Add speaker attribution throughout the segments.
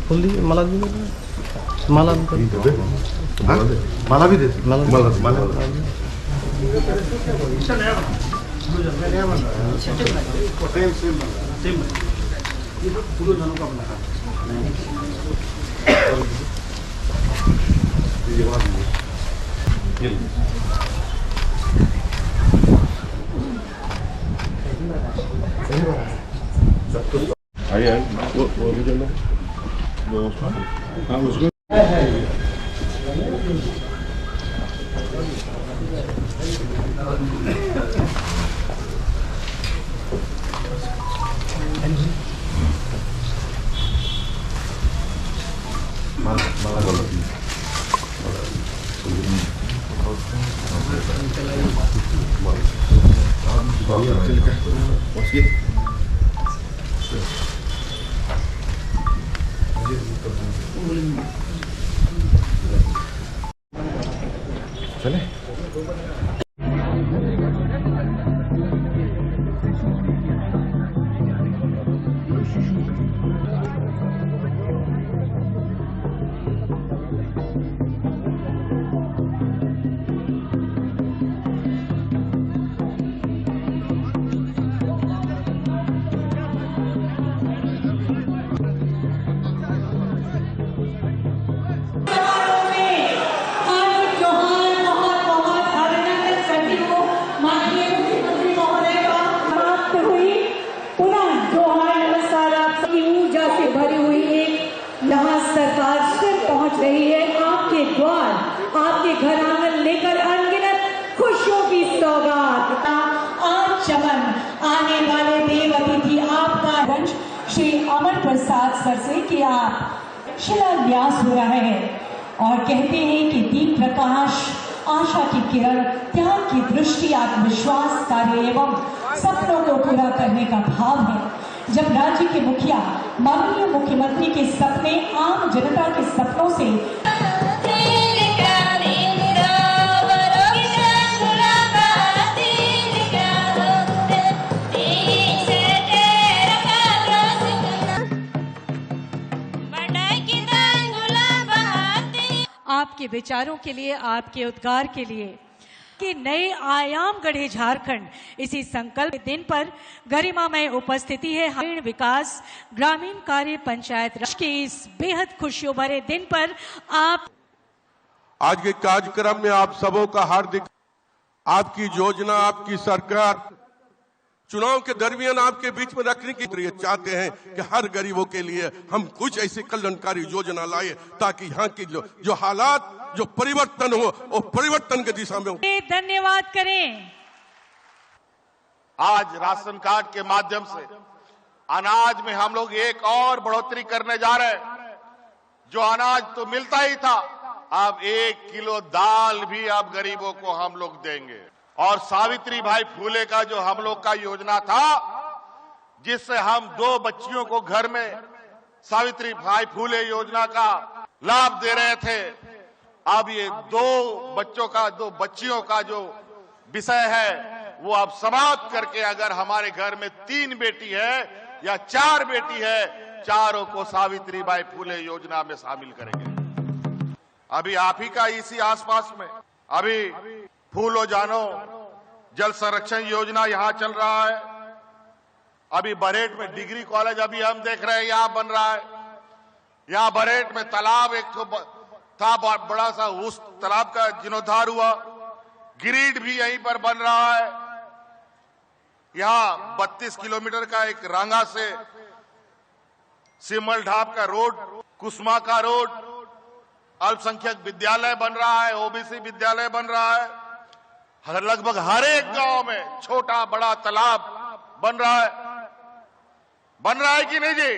Speaker 1: Full दी माला दी माला माला भी दे माला
Speaker 2: आई वो भी चलो हाँ उसको चले
Speaker 3: रही है आपके द्वार, आपके घर आंगन लेकर अनगिनत खुशियों की सौगात। आज चमन आने वाले देव अतिथि आपका वंश श्री अमर प्रसाद सर से कि आप शिलान्यास हो रहा है और कहते हैं कि दीप प्रकाश, आशा की किरण, त्याग की दृष्टि, आत्मविश्वास, कार्य एवं सपनों को पूरा करने का भाव है। जब राज्य के मुखिया माननीय मुख्यमंत्री के सपने आम जनता के सपनों से आपके विचारों के लिए, आपके उद्गार के लिए कि नए आयाम गढ़े झारखंड, इसी संकल्प दिन पर गरिमामय उपस्थिति है। ग्रामीण विकास, ग्रामीण कार्य, पंचायत राज के इस बेहद खुशियों भरे दिन पर आप
Speaker 2: आज के कार्यक्रम में आप सबों का हार्दिक, आपकी योजना, आपकी सरकार चुनाव के दरमियान आपके बीच में रखने की चाहते हैं कि हर गरीबों के लिए हम कुछ ऐसी कल्याणकारी योजना लाए ताकि यहाँ की जो हालात, जो परिवर्तन हो, वो परिवर्तन की दिशा में हो।
Speaker 3: धन्यवाद करें।
Speaker 4: आज राशन कार्ड के माध्यम से अनाज में हम लोग एक और बढ़ोतरी करने जा रहे हैं। जो अनाज तो मिलता ही था, अब 1 किलो दाल भी अब गरीबों को हम लोग देंगे। और सावित्री भाई फूले का जो हम लोग का योजना था, जिससे हम 2 बच्चियों को घर में सावित्री भाई फूले योजना का लाभ दे रहे थे, अब ये 2 बच्चियों का जो विषय है वो अब समाप्त करके अगर हमारे घर में 3 बेटी है या 4 बेटी है, चारों को सावित्री बाई फूले योजना में शामिल करेंगे। अभी आप ही का इसी आसपास में अभी फूलो जानो जल संरक्षण योजना यहां चल रहा है। अभी बरहेट में डिग्री कॉलेज अभी हम देख रहे हैं यहां बन रहा है। यहां बरहेट में तालाब एक था बड़ा सा, उस तालाब का जीर्णोद्धार हुआ। ग्रिड भी यहीं पर बन रहा है। यहां 32 किलोमीटर का एक रांगा से सिमल ढाब का रोड, कुसमा का रोड, अल्पसंख्यक विद्यालय बन रहा है, ओबीसी विद्यालय बन रहा है। लगभग हर एक गांव में छोटा बड़ा तालाब बन रहा है कि नहीं जी?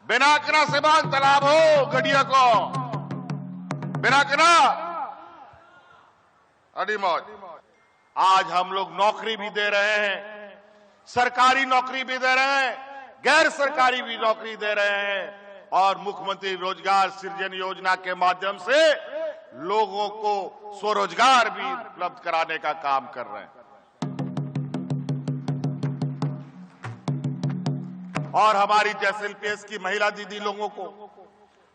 Speaker 4: बिनाकना से बाग तालाब हो गडिया को, बिनाकना अड़ी मौज। आज हम लोग नौकरी भी दे रहे हैं, सरकारी नौकरी भी दे रहे हैं, गैर सरकारी भी नौकरी दे रहे हैं, और मुख्यमंत्री रोजगार सृजन योजना के माध्यम से लोगों को स्वरोजगार भी उपलब्ध कराने का काम कर रहे हैं। और हमारी जैसलमेर की महिला दीदी लोगों को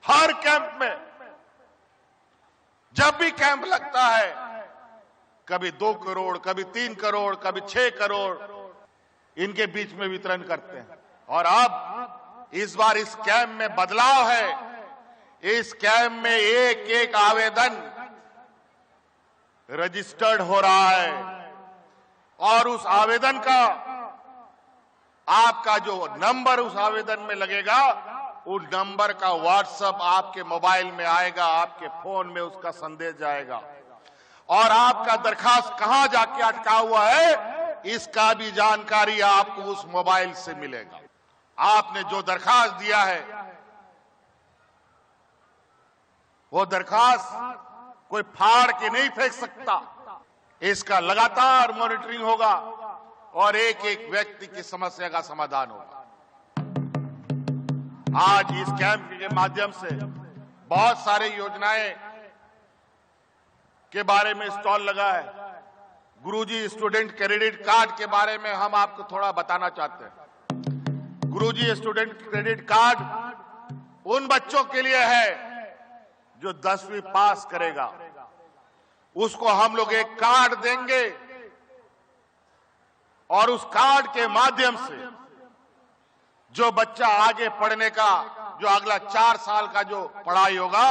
Speaker 4: हर कैंप में, जब भी कैंप लगता है, कभी 2 करोड़, कभी 3 करोड़, कभी 6 करोड़ इनके बीच में वितरण करते हैं। और अब इस बार इस कैंप में बदलाव है। इस कैंप में एक एक आवेदन रजिस्टर्ड हो रहा है, और उस आवेदन का आपका जो नंबर उस आवेदन में लगेगा, उस नंबर का व्हाट्सएप आपके मोबाइल में आएगा, आपके फोन में उसका संदेश जाएगा, और आपका दरखास्त कहां जाके अटका हुआ है इसका भी जानकारी आपको उस मोबाइल से मिलेगा। आपने जो दरखास्त दिया है वो दरखास्त कोई फाड़ के नहीं फेंक सकता। इसका लगातार मॉनिटरिंग होगा और एक एक व्यक्ति की समस्या का समाधान होगा। आज इस कैंप के माध्यम से बहुत सारे योजनाएं के बारे में स्टॉल लगा है। गुरुजी स्टूडेंट क्रेडिट कार्ड के बारे में हम आपको थोड़ा बताना चाहते हैं। गुरुजी स्टूडेंट क्रेडिट कार्ड उन बच्चों के लिए है जो 10वीं पास करेगा, उसको हम लोग एक कार्ड देंगे, और उस कार्ड के माध्यम से जो बच्चा आगे पढ़ने का, जो अगला 4 साल का जो पढ़ाई होगा,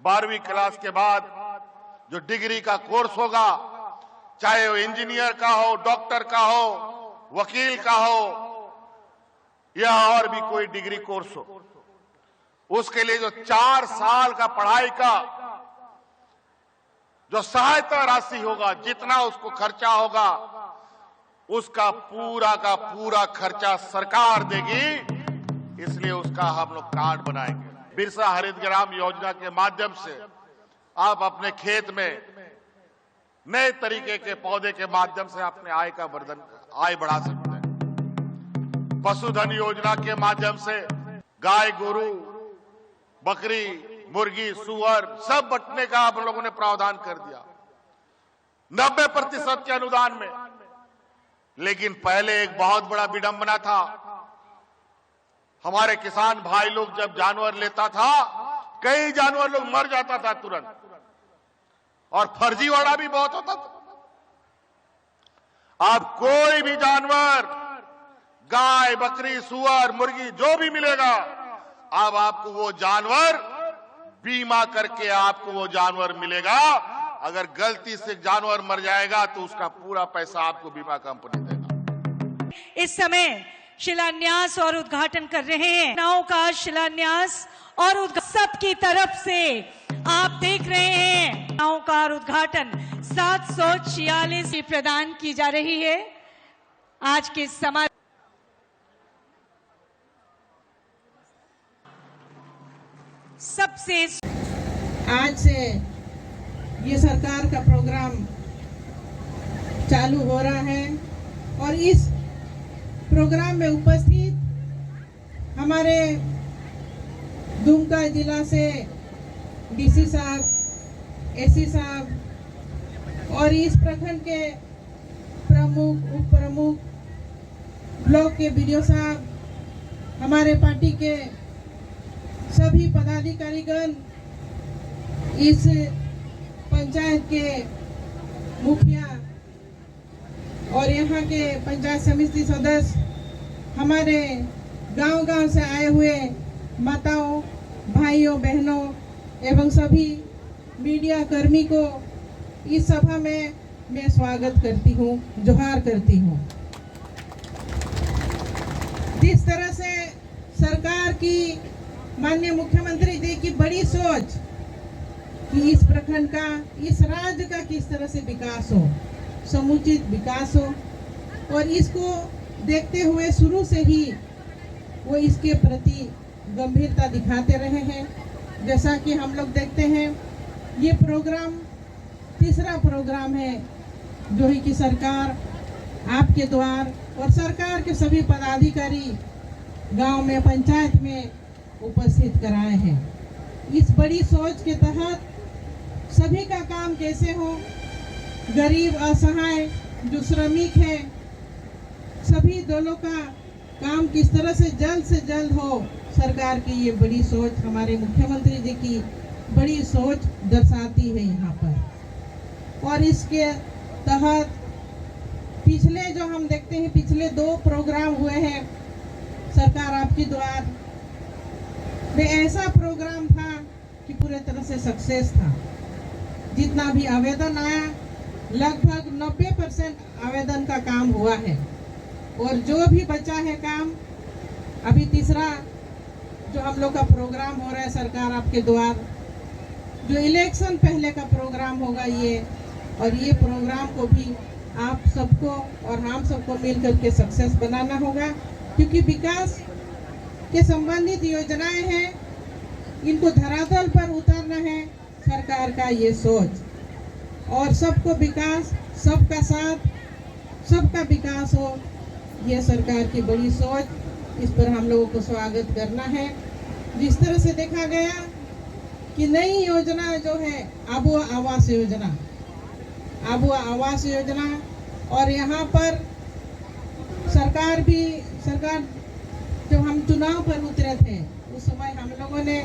Speaker 4: 12वीं क्लास के बाद जो डिग्री का कोर्स होगा, चाहे वो इंजीनियर का हो, डॉक्टर का हो, वकील का हो, या और भी कोई डिग्री कोर्स हो, उसके लिए जो 4 साल का पढ़ाई का जो सहायता राशि होगा, जितना उसको खर्चा होगा, उसका पूरा का पूरा खर्चा सरकार देगी। इसलिए उसका हम लोग कार्ड बनाएंगे। बिरसा हरित ग्राम योजना के माध्यम से आप अपने खेत में नए तरीके के पौधे के माध्यम से अपने आय बढ़ा सकते हैं। पशुधन योजना के माध्यम से गाय, गोरू, बकरी, मुर्गी, सुअर सब बंटने का आप लोगों ने प्रावधान कर दिया 90% के अनुदान में। लेकिन पहले एक बहुत बड़ा विडंबना था, हमारे किसान भाई लोग जब जानवर लेता था, कई जानवर लोग मर जाता था तुरंत, और फर्जीवाड़ा भी बहुत होता था। अब कोई भी जानवर, गाय, बकरी, सुअर, मुर्गी जो भी मिलेगा, अब आपको वो जानवर बीमा करके आपको वो जानवर मिलेगा। अगर गलती से जानवर मर जाएगा तो उसका पूरा पैसा आपको बीमा कंपनी देगा।
Speaker 3: इस समय शिलान्यास और उद्घाटन कर रहे हैं। नाव का शिलान्यास और सबकी तरफ से आप देख रहे हैं नाव का उद्घाटन 746 की प्रदान की जा रही है। आज के समारोह सबसे
Speaker 5: आज से ये सरकार का प्रोग्राम चालू हो रहा है, और इस प्रोग्राम में उपस्थित हमारे दुमका जिला से डीसी साहब, एससी साहब, और इस प्रखंड के प्रमुख, उप प्रमुख, ब्लॉक के बीडीओ साहब, हमारे पार्टी के सभी पदाधिकारीगण, इस पंचायत के मुखिया और यहाँ के पंचायत समिति सदस्य, हमारे गांव-गांव से आए हुए माताओं, भाइयों, बहनों एवं सभी मीडिया कर्मी को इस सभा में मैं स्वागत करती हूँ, जोहार करती हूँ। जिस तरह से सरकार की माननीय मुख्यमंत्री जी की बड़ी सोच कि इस प्रखंड का, इस राज्य का किस तरह से विकास हो, समुचित विकास हो। और इसको देखते हुए शुरू से ही वो इसके प्रति गंभीरता दिखाते रहे हैं। जैसा कि हम लोग देखते हैं, ये प्रोग्राम तीसरा प्रोग्राम है जो है कि सरकार आपके द्वार और सरकार के सभी पदाधिकारी गांव में, पंचायत में उपस्थित कराए हैं। इस बड़ी सोच के तहत सभी का काम कैसे हो, गरीब, असहाय, जो श्रमिक है, सभी दलों का काम किस तरह से जल्द हो, सरकार की ये बड़ी सोच, हमारे मुख्यमंत्री जी की बड़ी सोच दर्शाती है यहाँ पर। और इसके तहत पिछले जो हम देखते हैं, पिछले 2 प्रोग्राम हुए हैं सरकार आपकी द्वार में, ऐसा प्रोग्राम था कि पूरे तरह से सक्सेस था। जितना भी आवेदन आया, लगभग 90% आवेदन का काम हुआ है। और जो भी बचा है काम, अभी तीसरा जो हम लोग का प्रोग्राम हो रहा है सरकार आपके द्वार, जो इलेक्शन पहले का प्रोग्राम होगा ये, और ये प्रोग्राम को भी आप सबको और हम सबको मिलकर के सक्सेस बनाना होगा। क्योंकि विकास के संबंधित योजनाएं हैं, इनको धरातल पर उतारना है सरकार का ये सोच। और सबको विकास, सबका साथ, सबका विकास हो, ये सरकार की बड़ी सोच। इस पर हम लोगों को स्वागत करना है। जिस तरह से देखा गया कि नई योजना जो है आबुआ आवास योजना, आबुआ आवास योजना, और यहाँ पर सरकार जब हम चुनाव पर उतरे थे उस समय हम लोगों ने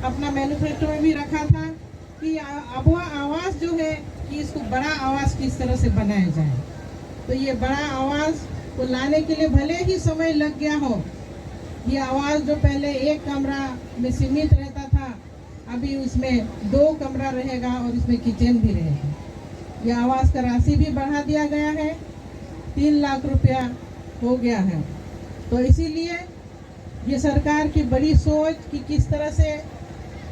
Speaker 5: अपना मैनिफेस्टो में भी रखा था कि आबुआ आवास जो है कि इसको बड़ा आवास किस तरह से बनाया जाए। तो ये बड़ा आवास को लाने के लिए भले ही समय लग गया हो, ये आवास जो पहले 1 कमरा में सीमित रहता था, अभी उसमें 2 कमरा रहेगा और इसमें किचन भी रहेगा। ये आवास का राशि भी बढ़ा दिया गया है, 3 लाख रुपया हो गया है। तो इसीलिए ये सरकार की बड़ी सोच कि किस तरह से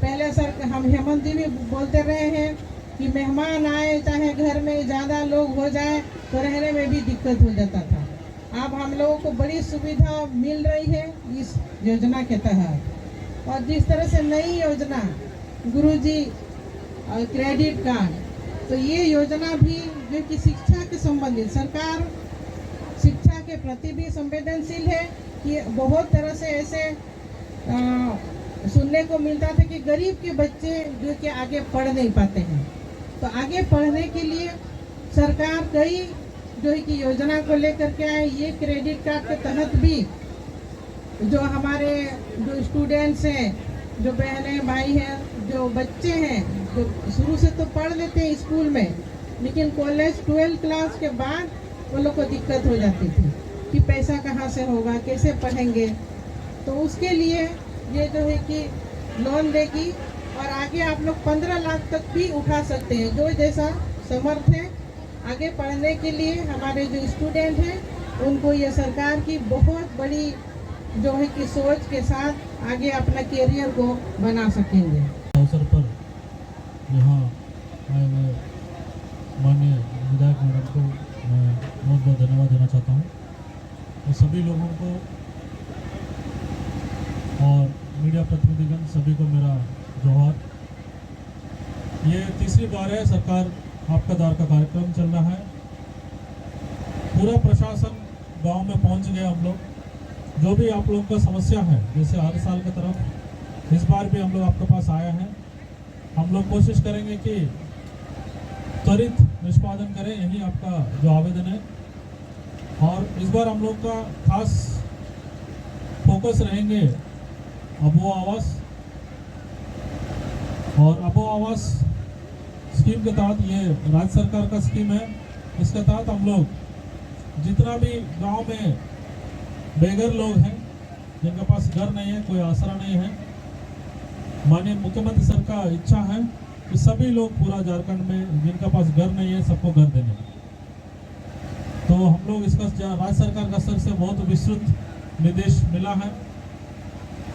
Speaker 5: पहले हम हेमंत जी भी बोलते रहे हैं कि मेहमान आए, चाहे घर में ज़्यादा लोग हो जाए तो रहने में भी दिक्कत हो जाता था। अब हम लोगों को बड़ी सुविधा मिल रही है इस योजना के तहत। और जिस तरह से नई योजना गुरुजी क्रेडिट कार्ड, तो ये योजना भी जो कि शिक्षा के संबंधित, सरकार शिक्षा के प्रति भी संवेदनशील है कि बहुत तरह से ऐसे सुनने को मिलता था कि गरीब के बच्चे जो कि आगे पढ़ नहीं पाते हैं, तो आगे पढ़ने के लिए सरकार कई जो है कि योजना को लेकर के आए। ये क्रेडिट कार्ड के तहत भी जो हमारे जो स्टूडेंट्स हैं, जो बहनें भाई हैं, जो बच्चे हैं, जो शुरू से तो पढ़ लेते हैं स्कूल में, लेकिन कॉलेज 12 क्लास के बाद वो लोग को दिक्कत हो जाती थी कि पैसा कहाँ से होगा, कैसे पढ़ेंगे। तो उसके लिए ये जो है कि लोन देगी और आगे आप लोग 15 लाख तक भी उठा सकते हैं, जो जैसा समर्थ है। आगे पढ़ने के लिए हमारे जो स्टूडेंट हैं उनको ये सरकार की बहुत बड़ी जो है कि सोच के साथ आगे अपना करियर को बना सकेंगे।
Speaker 6: अवसर पर यहाँ आए हुए माननीय विधायक मैडम को मैं बहुत बहुत धन्यवाद देना चाहता हूँ, और सभी लोगों को और मीडिया प्रतिनिधिगण सभी को मेरा जोहार। ये तीसरी बार है सरकार आपका द्वार का कार्यक्रम चल रहा है। पूरा प्रशासन गांव में पहुंच गया। हम लोग जो भी आप लोगों का समस्या है, जैसे हर साल की तरफ इस बार भी हम लोग आपके पास आया है। हम लोग कोशिश करेंगे कि त्वरित निष्पादन करें, यही आपका जो आवेदन है। और इस बार हम लोग का खास फोकस रहेंगे आबुआ आवास, और आबुआ आवास स्कीम के तहत, ये राज्य सरकार का स्कीम है। इसके तहत हम लोग जितना भी गांव में बेघर लोग हैं, जिनके पास घर नहीं है, कोई आसरा नहीं है, माननीय मुख्यमंत्री सर का इच्छा है कि सभी लोग पूरा झारखंड में जिनके पास घर नहीं है सबको घर देने। तो हम लोग इसका राज्य सरकार का स्तर से बहुत विस्तृत निर्देश मिला है।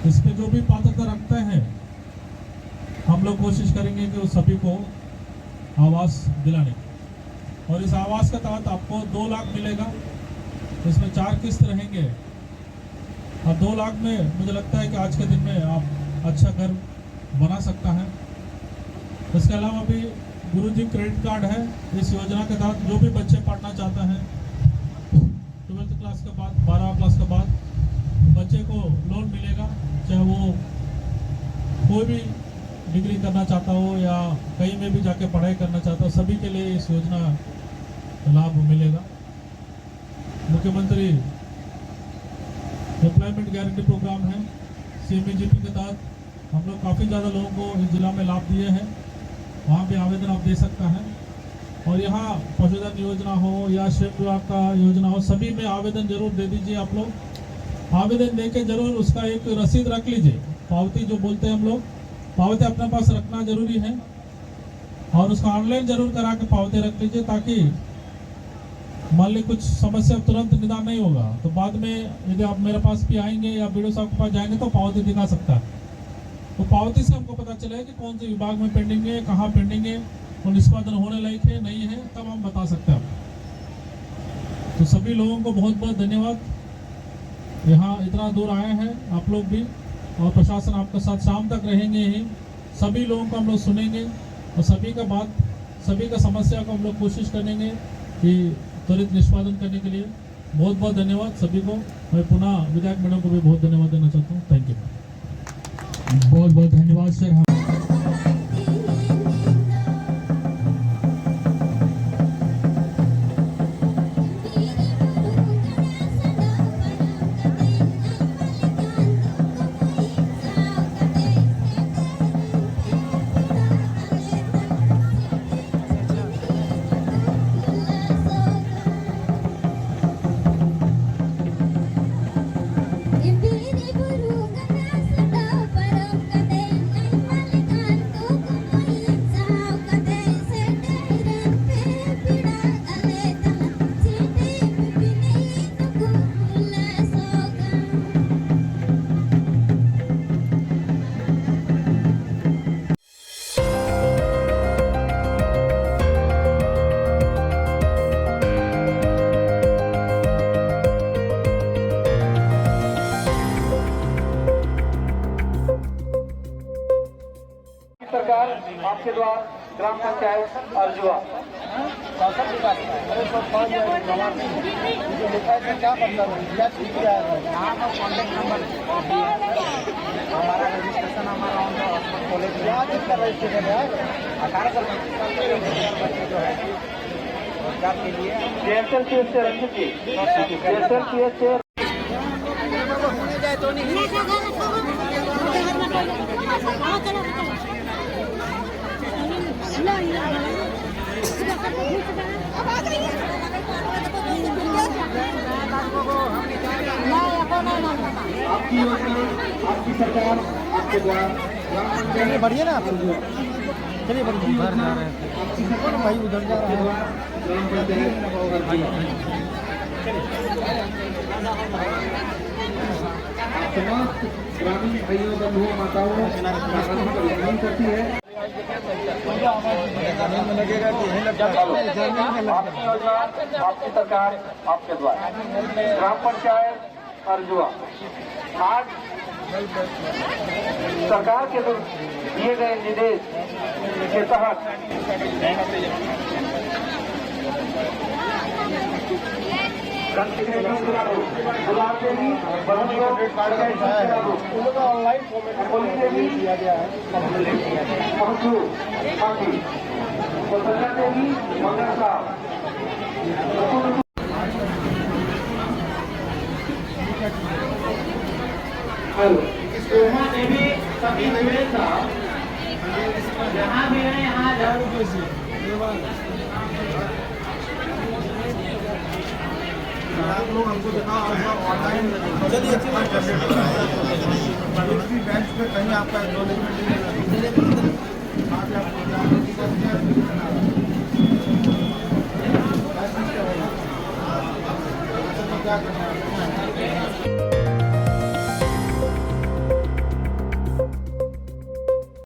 Speaker 6: इस पे जो भी पात्रता रखते हैं हम लोग कोशिश करेंगे कि उस सभी को आवास दिलाने की। और इस आवास के तहत आपको 2 लाख मिलेगा, इसमें 4 किस्त रहेंगे। और 2 लाख में मुझे लगता है कि आज के दिन में आप अच्छा घर बना सकता है। इसके अलावा भी गुरुजी क्रेडिट कार्ड है। इस योजना के तहत जो भी बच्चे पढ़ना चाहते हैं 12th क्लास के बाद, 12 क्लास के बाद बच्चे को लोन मिलेगा, चाहे वो कोई भी डिग्री करना चाहता हो या कहीं में भी जाके पढ़ाई करना चाहता हो, सभी के लिए इस योजना का लाभ मिलेगा। मुख्यमंत्री एम्प्लॉयमेंट गारंटी प्रोग्राम है, CMGP के तहत हम लोग काफ़ी ज़्यादा लोगों को इस जिला में लाभ दिए हैं। वहाँ भी आवेदन आप दे सकता है। और यहाँ पशुधन योजना हो या श्रम विभाग का योजना हो, सभी में आवेदन जरूर दे दीजिए। आप लोग आवेदन दे के जरूर उसका एक रसीद रख लीजिए, पावती जो बोलते हैं हम लोग, पावती अपने पास रखना जरूरी है। और उसका ऑनलाइन जरूर करा के पावती रख लीजिए, ताकि मान ली कुछ समस्या तुरंत निदान नहीं होगा तो बाद में यदि आप मेरे पास भी आएंगे या BDO साहब के पास जाएंगे तो पावती दिखा सकता है। तो पावती से हमको पता चलेगा कि कौन से विभाग में पेंडिंग है, कहाँ पेंडिंग है और निष्पादन होने लायक है नहीं है, तब हम बता सकते हैं। तो सभी लोगों को बहुत बहुत धन्यवाद, यहाँ इतना दूर आए हैं आप लोग भी, और प्रशासन आपके साथ शाम तक रहेंगे ही। सभी लोगों को हम लोग सुनेंगे और सभी का बात, सभी का समस्या को हम लोग कोशिश करेंगे कि त्वरित निष्पादन करने के लिए। बहुत बहुत धन्यवाद सभी को। मैं पुनः विधायक मैडम को भी बहुत धन्यवाद देना चाहता हूँ। Thank you.
Speaker 7: बहुत बहुत धन्यवाद सर।
Speaker 8: सरकार आपके द्वार ग्राम पंचायत अर्जुआ कौशल विकास क्या मतलब यहाँ पर कॉन्टेक्ट नंबर हमारा रजिस्ट्रेशन हमारा कॉलेज कर रजिस्ट्रेशन है 18 बच्चे जो है रोजगार के लिए JSLPS से रंजित जी JSLPS से आपकी योजना, आपकी सरकार, आपके द्वार चलिए बढ़िया ना आप चलिए बढ़िया उधर जा रहे हैं भाई उधर जा रहे हैं ग्राम पंचायत समस्त ग्रामीण भाइयों बंधुओं माताओं कल्याण करती है। लगेगा कि यही लगता है। आपकी योजना, आपकी सरकार, आपके द्वार ग्राम पंचायत अर्जुआ आज सरकार के दिए गए निर्देश के तहत गुलाब देवी ऑनलाइन देवी दिया गया है देवी मंगल साहब सोमा देवी सभी निवेश साहब जहाँ भी है यहाँ जाओ आप लोग हमको दिखाओ ऑनलाइन चलिए बैंक पे कहीं आपका